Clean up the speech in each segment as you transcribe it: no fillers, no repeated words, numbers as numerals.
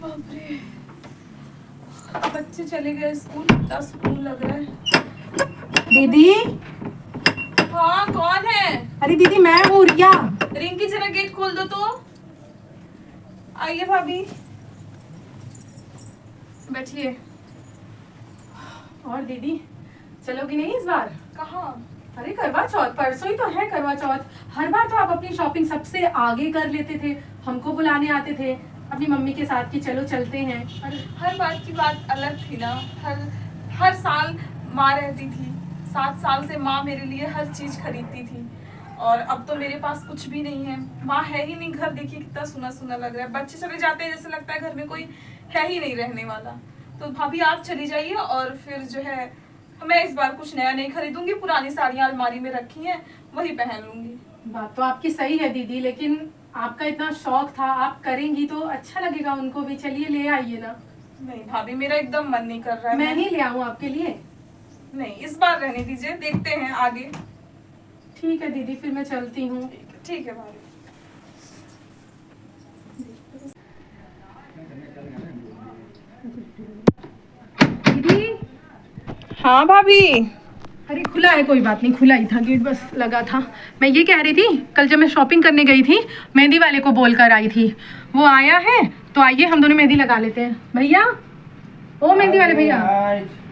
बाप रे, बच्चे चले गए स्कूल, इतना सुकून लग रहा है। दीदी। हाँ कौन है? अरे दीदी मैं हूँ रिया। रिंकी जरा गेट खोल दो तो। आइए भाभी, बैठिए। और दीदी चलोगी नहीं इस बार? कहाँ? अरे करवा चौथ, परसों ही तो है करवा चौथ। हर बार तो आप अपनी शॉपिंग सबसे आगे कर लेते थे, हमको बुलाने आते थे अपनी मम्मी के साथ कि चलो चलते हैं। हर बात की बात अलग थी ना। हर साल माँ रहती थी, 7 साल से माँ मेरे लिए हर चीज खरीदती थी। और अब तो मेरे पास कुछ भी नहीं है, माँ है ही नहीं। घर देखिए कितना सुना सुना लग रहा है, बच्चे चले जाते हैं जैसे लगता है घर में कोई है ही नहीं रहने वाला। तो भाभी आप चली जाइए, और फिर जो है मैं इस बार कुछ नया नहीं खरीदूंगी, पुरानी साड़ियाँ अलमारी में रखी हैं वही पहन लूंगी। बात तो आपकी सही है दीदी, लेकिन आपका इतना शौक था, आप करेंगी तो अच्छा लगेगा उनको भी। चलिए ले आइए ना। नहीं भाभी, मेरा एकदम मन नहीं कर रहा है। मैं ही ले आऊँ आपके लिए? नहीं, इस बार रहने दीजिए, देखते हैं आगे। ठीक है दीदी, फिर मैं चलती हूँ। ठीक है भाभी। दीदी। हाँ भाभी। अरे खुला है, कोई बात नहीं, खुला ही था गेट, बस लगा था। मैं ये कह रही थी, कल जब मैं शॉपिंग करने गई थी, मेहंदी वाले को बोल कर आई थी, वो आया है तो आइए हम दोनों मेहंदी लगा लेते हैं। भैया, ओ मेहंदी वाले भैया,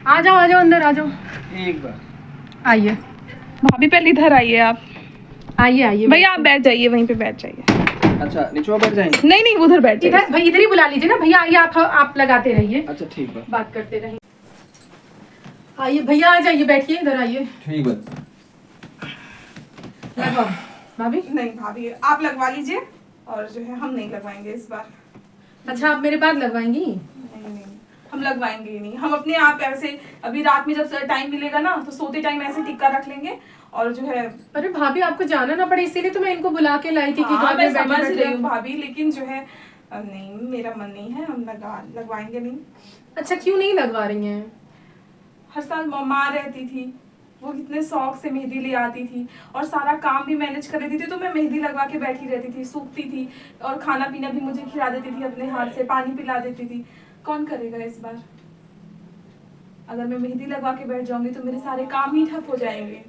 आ जाओ अंदर आ जाओ। एक बार आइए भाभी पहले इधर आइए आप। आइए भैया आप बैठ जाइए, वहीं पे बैठ जाइए। अच्छा नीचे बैठ जाएंगे? नहीं नहीं, उधर बैठ जाइए। इधर भाई, इधर ही बुला लीजिए ना भैया। आइए, आप लगाते रहिए, अच्छा ठीक है, बात करते रहिए। आइए भैया, आ जाइए, बैठिए, इधर आइए। ठीक है। लगवाओ भाभी। नहीं भाभी, आप लगवा लीजिए, और जो है हम नहीं लगवाएंगे इस बार। अच्छा, आप मेरे बाद लगवाएंगी? नहीं, हम लगवाएंगे ही नहीं। हम अपने आप ऐसे अभी रात में जब टाइम मिलेगा ना, तो सोते टाइम ऐसे टिक्का रख लेंगे, और जो है। अरे भाभी, आपको जाना ना पड़े, इसीलिए तो मैं इनको बुला के लाई थी कि हाँ, घर मैं में बैठे समझ बैठे रही हूँ भाभी, लेकिन जो है नहीं, मेरा मन नहीं है, हम लगवाएंगे नहीं। अच्छा, क्यों नहीं लगवा रही हैं? हर साल माँ रहती थी, वो कितने शौक से मेहंदी ले आती थी, और सारा काम भी मैनेज कर देती थी, तो मैं मेहंदी लगवा के बैठी रहती थी, सूखती थी, और खाना पीना भी मुझे खिला देती थी अपने हाथ से, पानी पिला देती थी। कौन करेगा इस बार? अगर मैं मेहंदी लगवा के बैठ जाऊंगी तो मेरे सारे काम ही ठप हो जाएंगे।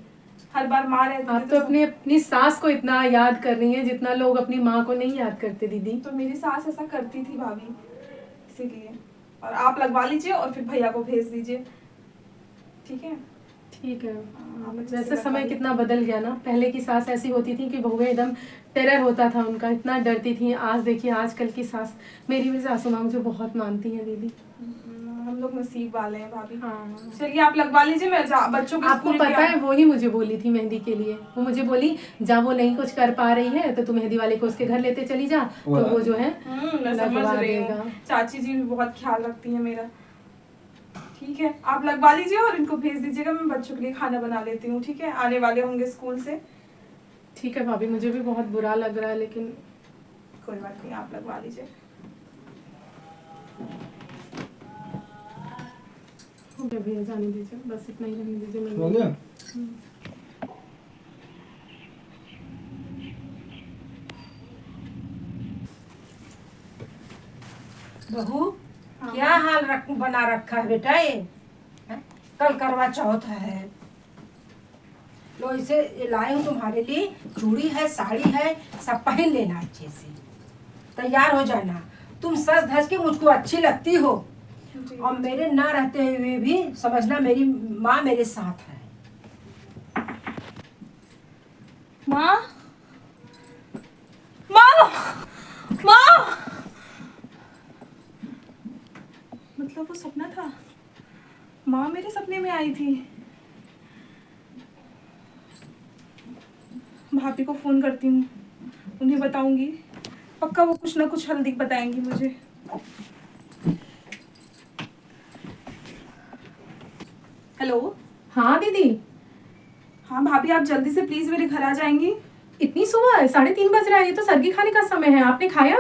हर बार माँ रहती आप थी तो अपनी सास को इतना याद कर रही हैं जितना लोग अपनी माँ को नहीं याद करते दीदी। तो मेरी सास ऐसा करती थी भाभी, इसीलिए। और आप लगवा लीजिए और फिर भैया को भेज दीजिए, ठीक है? ठीक है। अच्छे से वैसे लगवा समय लीजिए। कितना बदल गया ना। पहले की सास ऐसी होती थी कि बहुएं एकदम टेरर होता था उनका, इतना डरती थी। आज देखिए आजकल की सास, मेरी भी सासू माँ मुझे बहुत मानती हैं दीदी। हम लोग नसीब वाले हैं भाभी। हाँ। चलिए आप लगवा लीजिए, मैं बच्चों के आपको स्कूल पता है, वो ही मुझे बोली थी मेहंदी के लिए। वो मुझे बोली, जब वो नहीं कुछ कर पा रही है तो तू मेहंदी वाले को उसके घर लेते चली जा, तो वो जो है मैं समझ लगवा रही देगा। हूँ, चाची जी भी बहुत ख्याल रखती है मेरा। ठीक है, आप लगवा लीजिए और इनको भेज दीजिएगा, मैं बच्चों के लिए खाना बना लेती हूँ, ठीक है? आने वाले होंगे स्कूल से। ठीक है भाभी, मुझे भी बहुत बुरा लग रहा है, लेकिन कोई बात नहीं, आप लगवा लीजिए। भैया जाने दीजिए, बस इतना ही रहने दीजिए। हो गया? बहू, क्या हाल बना रखा है बेटा ये? हैं? कल करवा चौथ है, लो इसे लाए हूँ तुम्हारे लिए। चूड़ी है, साड़ी है, सब पहन लेना, अच्छे से तैयार हो जाना। तुम सज धज के मुझको अच्छी लगती हो, और मेरे ना रहते हुए भी समझना मेरी माँ मेरे साथ है। माँ, माँ, माँ! मतलब वो सपना था? माँ मेरे सपने में आई थी? भाभी को फोन करती हूँ, उन्हें बताऊंगी, पक्का वो कुछ ना कुछ हल्दी बताएंगी मुझे। हेलो। हाँ दीदी। हाँ भाभी, आप जल्दी से प्लीज मेरे घर आ जाएंगी? इतनी सुबह? 3:30 बज रहा है, ये तो सर्गी खाने का समय है। आपने खाया?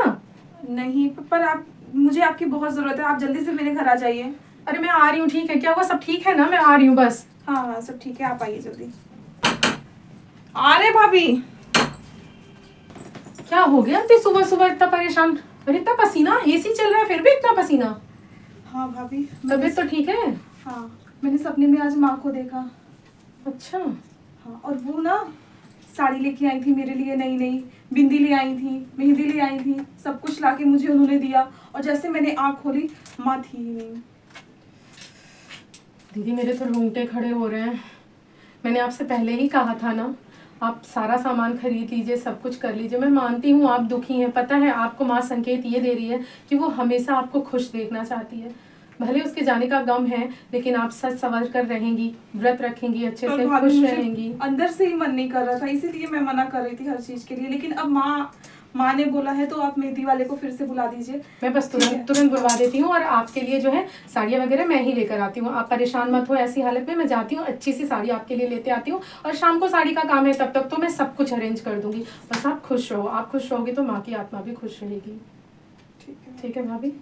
नहीं, पर आप, मुझे आपकी बहुत जरूरत है, आप जल्दी से मेरे घर आ जाइए। अरे मैं आ रही हूँ, ठीक है? क्या हुआ, सब ठीक है ना? मैं आ रही हूँ बस। हाँ हाँ, सब ठीक है, आप आइए जल्दी। आ रहे भाभी। क्या हो गया इतनी सुबह सुबह इतना परेशान? अरे इतना पसीना, एसी चल रहा है फिर भी इतना पसीना? हाँ भाभी, तबीयत तो ठीक है? हाँ, मैंने सपने में आज माँ को देखा। अच्छा। हाँ, और वो ना साड़ी लेके आई थी मेरे लिए, नई नई बिंदी ले आई थी, मेहंदी ले आई थी, सब कुछ लाके मुझे उन्होंने दिया। और जैसे मैंने आँख खोली, माँ थी ही नहीं। दीदी मेरे तो रोंगटे खड़े हो रहे हैं। मैंने आपसे पहले ही कहा था ना, आप सारा सामान खरीद लीजिए, सब कुछ कर लीजिए। मैं मानती हूँ आप दुखी हैं, पता है आपको माँ संकेत ये दे रही है कि वो हमेशा आपको खुश देखना चाहती है। भले उसके जाने का गम है, लेकिन आप सच संवर कर रहेंगी, व्रत रखेंगी, अच्छे पर से भाभी खुश मुझे रहेंगी। अंदर से ही मन नहीं कर रहा था, इसीलिए मैं मना कर रही थी हर चीज के लिए। लेकिन अब माँ ने बोला है तो आप मेहंदी वाले को फिर से बुला दीजिए। मैं बस ठीक है। तुरंत बुलवा देती हूँ, और आपके लिए जो है साड़ियाँ वगैरह मैं ही लेकर आती हूँ। आप परेशान मत हो, ऐसी हालत में मैं जाती हूँ, अच्छी सी साड़ी आपके लिए लेते आती हूँ। और शाम को साड़ी का काम है, तब तक तो मैं सब कुछ अरेंज कर दूंगी। बस आप खुश रहो, आप खुश रहोगी तो माँ की आत्मा भी खुश रहेगी। ठीक है। ठीक है भाभी?